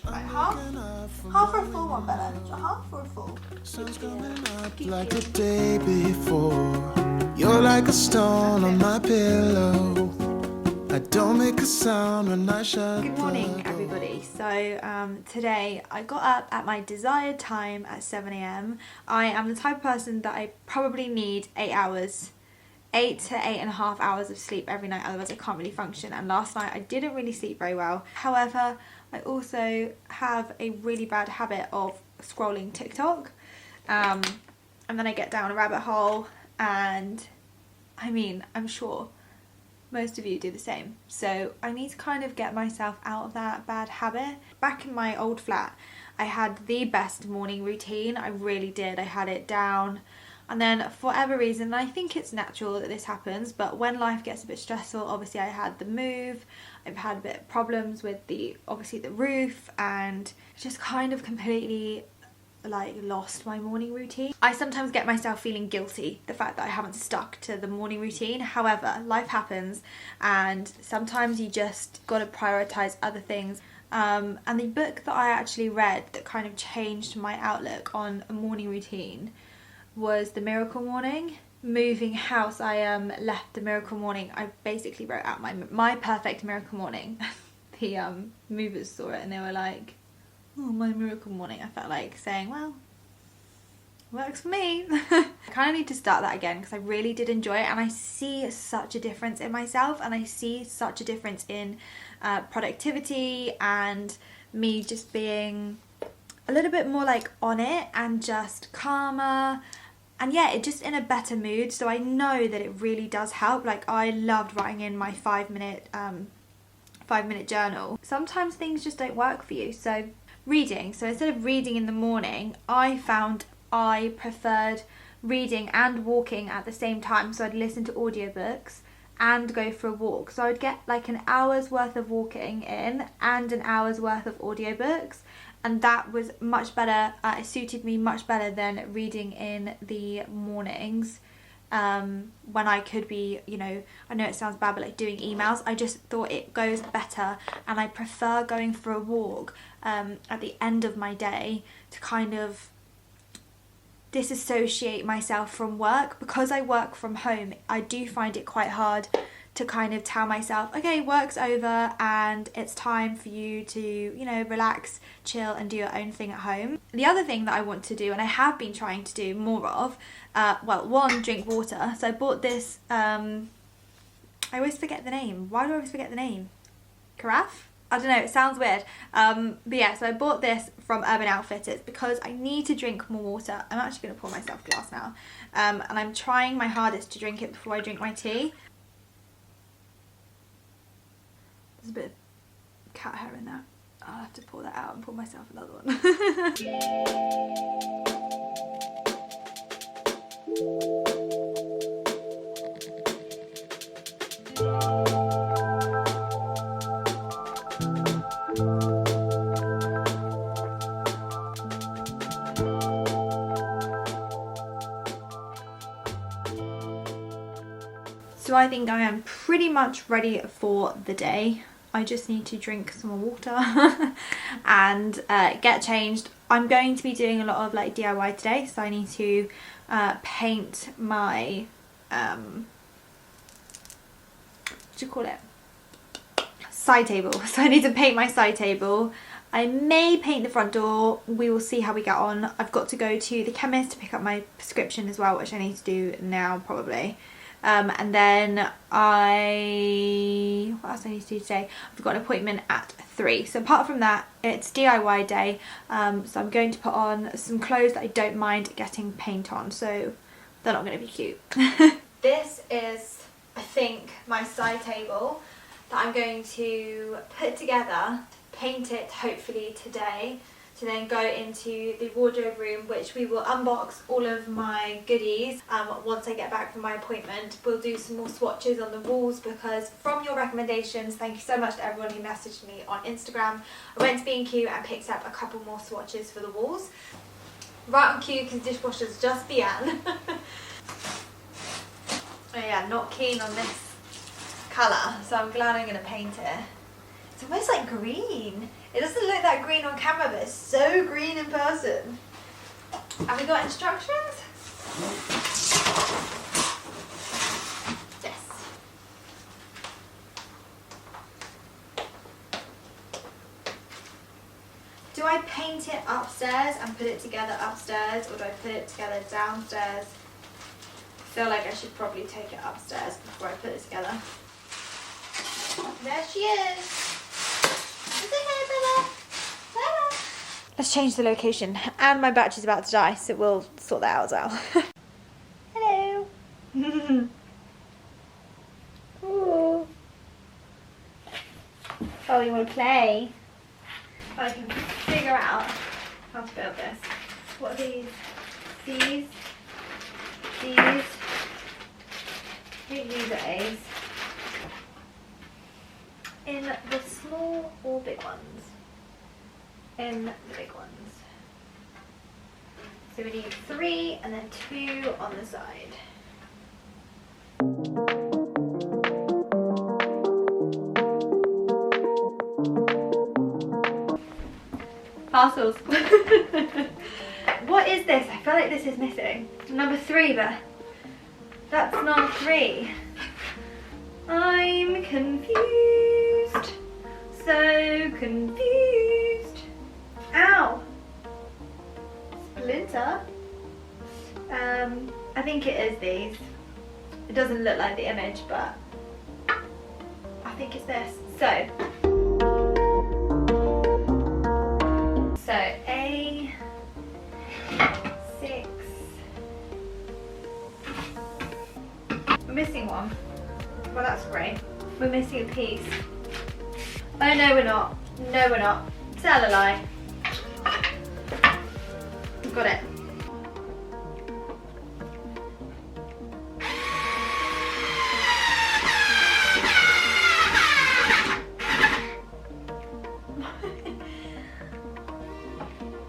Like half or a full one, Bella? A half or a full? Sun's coming up like the day before. You're like a stone on my pillow. I don't make a sound when I shut. Good morning, everybody. So today I got up at my desired time at 7 a.m. I am the type of person that I probably need 8 hours. 8 to 8.5 hours of sleep every night, otherwise I can't really function. And last night I didn't really sleep very well. However, I also have a really bad habit of scrolling TikTok, and then I get down a rabbit hole, and I mean, I'm sure most of you do the same. So I need to kind of get myself out of that bad habit. Back in my old flat, I had the best morning routine. I really did. I had it down. And then for whatever reason, and I think it's natural that this happens, but when life gets a bit stressful, obviously I had the move, I've had a bit of problems with obviously the roof, and just kind of completely like lost my morning routine. I sometimes get myself feeling guilty, the fact that I haven't stuck to the morning routine. However, life happens, and sometimes you just got to prioritize other things. And the book that I actually read that kind of changed my outlook on a morning routine was The Miracle Morning. Moving house, I left The Miracle Morning. I basically wrote out my perfect miracle morning. The movers saw it and they were like, oh, my miracle morning. I felt like saying, well, works for me. I kind of need to start that again because I really did enjoy it, and I see such a difference in myself, and I see such a difference in productivity and me just being a little bit more like on it and just calmer. And yeah, it just in a better mood. So I know that it really does help. Like, I loved writing in my 5-minute journal. Sometimes things just don't work for you. So reading. So instead of reading in the morning, I found I preferred reading and walking at the same time. So I'd listen to audiobooks and go for a walk. So I'd get like an hour's worth of walking in and an hour's worth of audiobooks. And that was much better. It suited me much better than reading in the mornings, when I could be, you know, I know it sounds bad, but like doing emails. I just thought it goes better, and I prefer going for a walk at the end of my day to kind of disassociate myself from work. Because I work from home, I do find it quite hard to kind of tell myself, okay, work's over and it's time for you to, you know, relax, chill and do your own thing at home. The other thing that I want to do, and I have been trying to do more of, well, one, drink water. So I bought this, I always forget the name. Why do I always forget the name? Carafe? I don't know, it sounds weird. But yeah, so I bought this from Urban Outfitters because I need to drink more water. I'm actually going to pour myself a glass now. And I'm trying my hardest to drink it before I drink my tea. There's a bit of cat hair in there. I'll have to pour that out and pour myself another one. So I think I am pretty much ready for the day. I just need to drink some more water and get changed. I'm going to be doing a lot of like DIY today, so I need to paint my what do you call it? Side table. So I need to paint my side table. I may paint the front door. We will see how we get on. I've got to go to the chemist to pick up my prescription as well, which I need to do now probably. And then what else I need to do today? I've got an appointment at 3. So apart from that, it's DIY day. So I'm going to put on some clothes that I don't mind getting paint on. So they're not going to be cute. This is, I think, my side table that I'm going to put together, paint it hopefully today, to then go into the wardrobe room, which we will unbox all of my goodies once I get back from my appointment. We'll do some more swatches on the walls because from your recommendations, thank you so much to everyone who messaged me on Instagram, I went to B&Q and picked up a couple more swatches for the walls. Right on cue because dishwasher's just began. Oh yeah, not keen on this colour, so I'm glad I'm going to paint it. It's almost like green. It doesn't look that green green on camera, but it's so green in person. Have we got instructions? Yes. Do I paint it upstairs and put it together upstairs, or do I put it together downstairs? I feel like I should probably take it upstairs before I put it together. There she is. It's okay, Bella. Bella. Let's change the location. And my battery's about to die, so we'll sort that out as well. Hello. Ooh. Oh, you want to play? I can figure out how to build this. What are these? These. I think these are A's. In the small or big ones? In the big ones. So we need 3 and then 2 on the side. Parcels. What is this? I feel like this is missing. Number 3, but that's not 3. I'm confused. So confused. Ow. Splinter. I think it is these. It doesn't look like the image, but I think it's this. So A6. We're missing one. Well, that's great. We're missing a piece. Oh no, we're not. No, we're not. Tell a lie. Got it.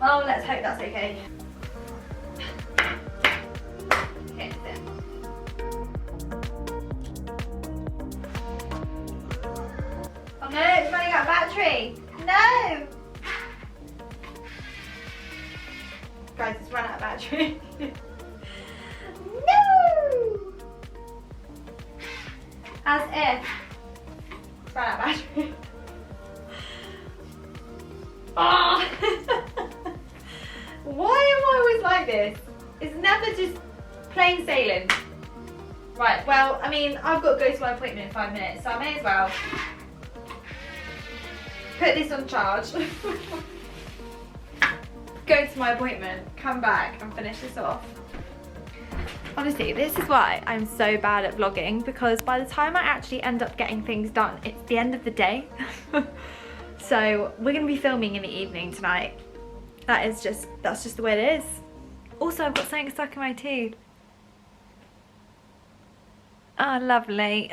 Oh, let's hope that's okay. Okay, it's in. Oh no, it's running out of battery. No! Guys, it's run out of battery. No! As if it's run out of battery. Oh! Why am I always like this? It's never just plain sailing. Right, well, I mean, I've got to go to my appointment in 5 minutes, so I may as well put this on charge, go to my appointment, come back and finish this off. Honestly, this is why I'm so bad at vlogging, because by the time I actually end up getting things done, it's the end of the day. So we're going to be filming in the evening tonight. That's just the way it is. Also, I've got something stuck in my tooth. Oh, lovely.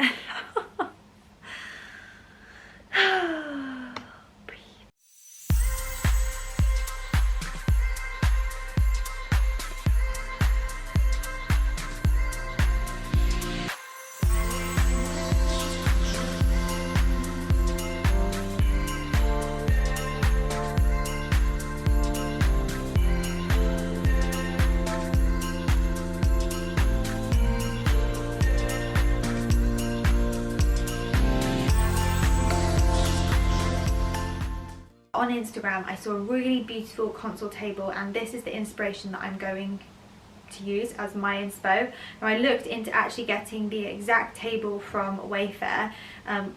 On Instagram, I saw a really beautiful console table, and this is the inspiration that I'm going to use as my inspo. Now, I looked into actually getting the exact table from Wayfair,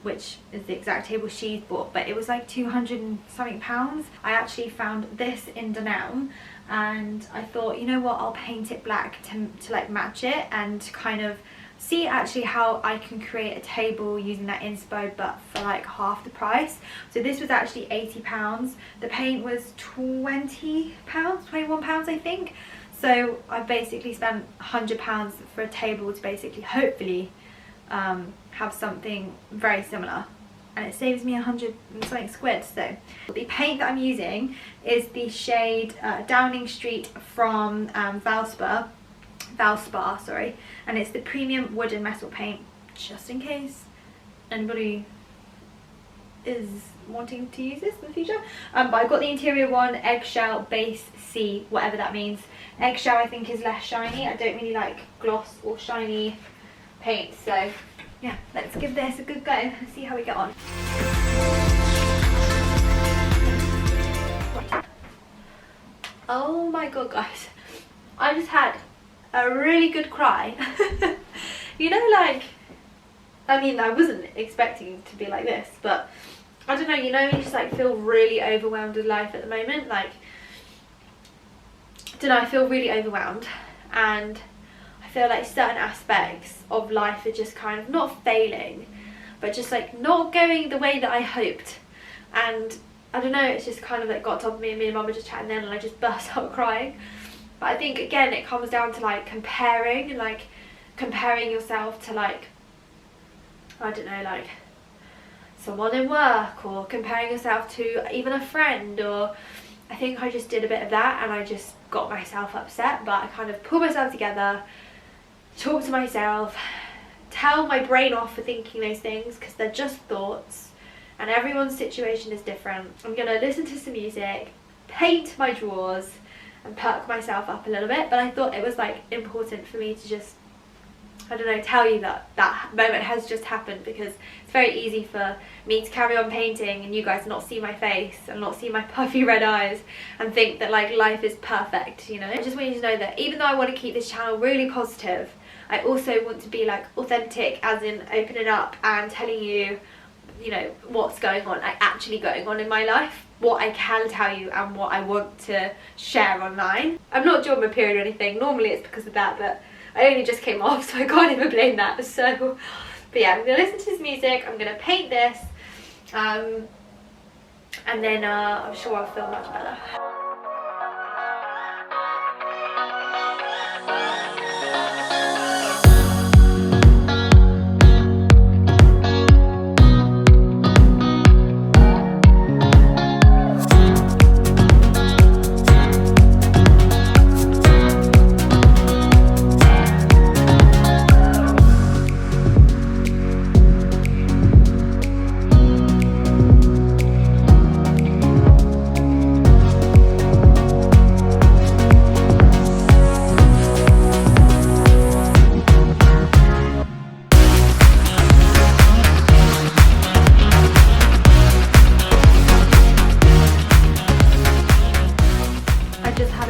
which is the exact table she's bought, but it was like 200 and something pounds. I actually found this in Dunelm, and I thought, you know what, I'll paint it black to like match it and kind of see actually how I can create a table using that inspo, but for like half the price. So this was actually £80. The paint was £20, £21 I think. So I basically spent £100 for a table to basically hopefully have something very similar, and it saves me 100 and something quid. So the paint that I'm using is the shade Downing Street from Valspar, sorry, and it's the premium wood and metal paint, just in case anybody is wanting to use this in the future. But I got the interior one, eggshell base C, whatever that means. Eggshell I think is less shiny. I don't really like gloss or shiny paint, so yeah, let's give this a good go and see how we get on. Oh my god, guys, I just had a really good cry. You know, like, I mean, I wasn't expecting to be like this, but I don't know, you know, you just like feel really overwhelmed with life at the moment. Like, I don't know, I feel really overwhelmed, and I feel like certain aspects of life are just kind of not failing, but just like not going the way that I hoped. And I don't know, it's just kind of like got on top of me, and me and mum were just chatting then, and I just burst out crying. But I think again it comes down to like comparing, and like comparing yourself to like, I don't know, like someone in work, or comparing yourself to even a friend, or I think I just did a bit of that and I just got myself upset. But I kind of pulled myself together, talk to myself, tell my brain off for thinking those things, because they're just thoughts and everyone's situation is different. I'm gonna listen to some music, paint my drawers and perk myself up a little bit. But I thought it was like important for me to just, I don't know, tell you that that moment has just happened, because it's very easy for me to carry on painting and you guys not see my face and not see my puffy red eyes and think that like life is perfect, you know. I just want you to know that even though I want to keep this channel really positive, I also want to be like authentic, as in opening up and telling you, you know, what's going on, like actually going on in my life, what I can tell you and what I want to share online. I'm not during my period or anything, normally it's because of that, but I only just came off, so I can't even blame that. So, but yeah, I'm gonna listen to this music, I'm gonna paint this, and then I'm sure I'll feel much better.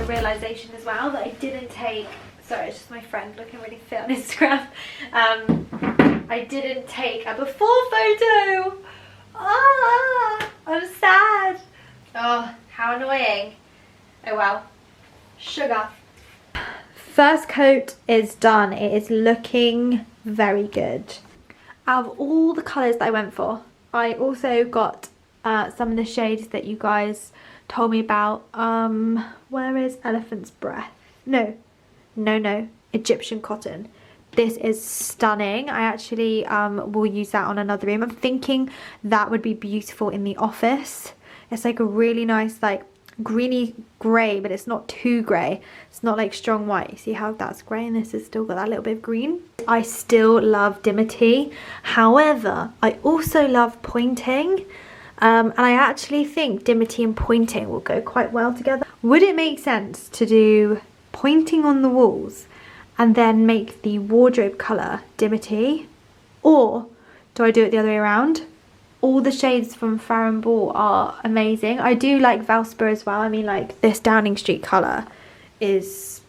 Realization as well that I didn't take, sorry, it's just my friend looking really fit on Instagram. I didn't take a before photo. I'm sad. Oh, how annoying. Oh well, sugar. First coat is done. It is looking very good. Out of all the colours that I went for, I also got some of the shades that you guys told me about. Where is Elephant's Breath? No, Egyptian Cotton. This is stunning. I actually will use that on another room. I'm thinking that would be beautiful in the office. It's like a really nice like greeny grey, but it's not too grey. It's not like strong white. You see how that's grey and this has still got that little bit of green? I still love dimity. However, I also love pointing. And I actually think dimity and pointing will go quite well together. Would it make sense to do pointing on the walls and then make the wardrobe colour dimity? Or do I do it the other way around? All the shades from Farrow & Ball are amazing. I do like Valspar as well. I mean, like this Downing Street colour is,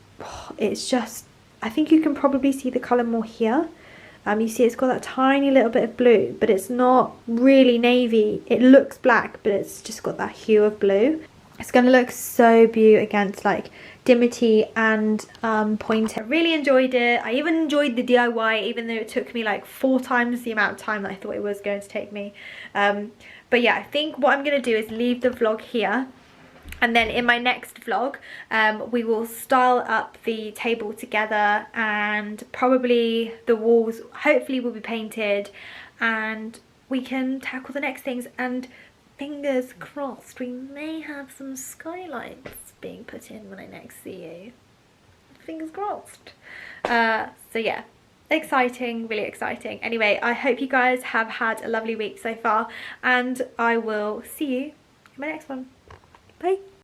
it's just, I think you can probably see the colour more here. You see it's got that tiny little bit of blue, but it's not really navy. It looks black, but it's just got that hue of blue. It's going to look so beautiful against like dimity and pointer. I really enjoyed it. I even enjoyed the DIY, even though it took me like 4 times the amount of time that I thought it was going to take me. But yeah, I think what I'm going to do is leave the vlog here. And then in my next vlog, we will style up the table together, and probably the walls hopefully will be painted, and we can tackle the next things. And fingers crossed, we may have some skylights being put in when I next see you. Fingers crossed. So yeah, exciting, really exciting. Anyway, I hope you guys have had a lovely week so far, and I will see you in my next one. Bye.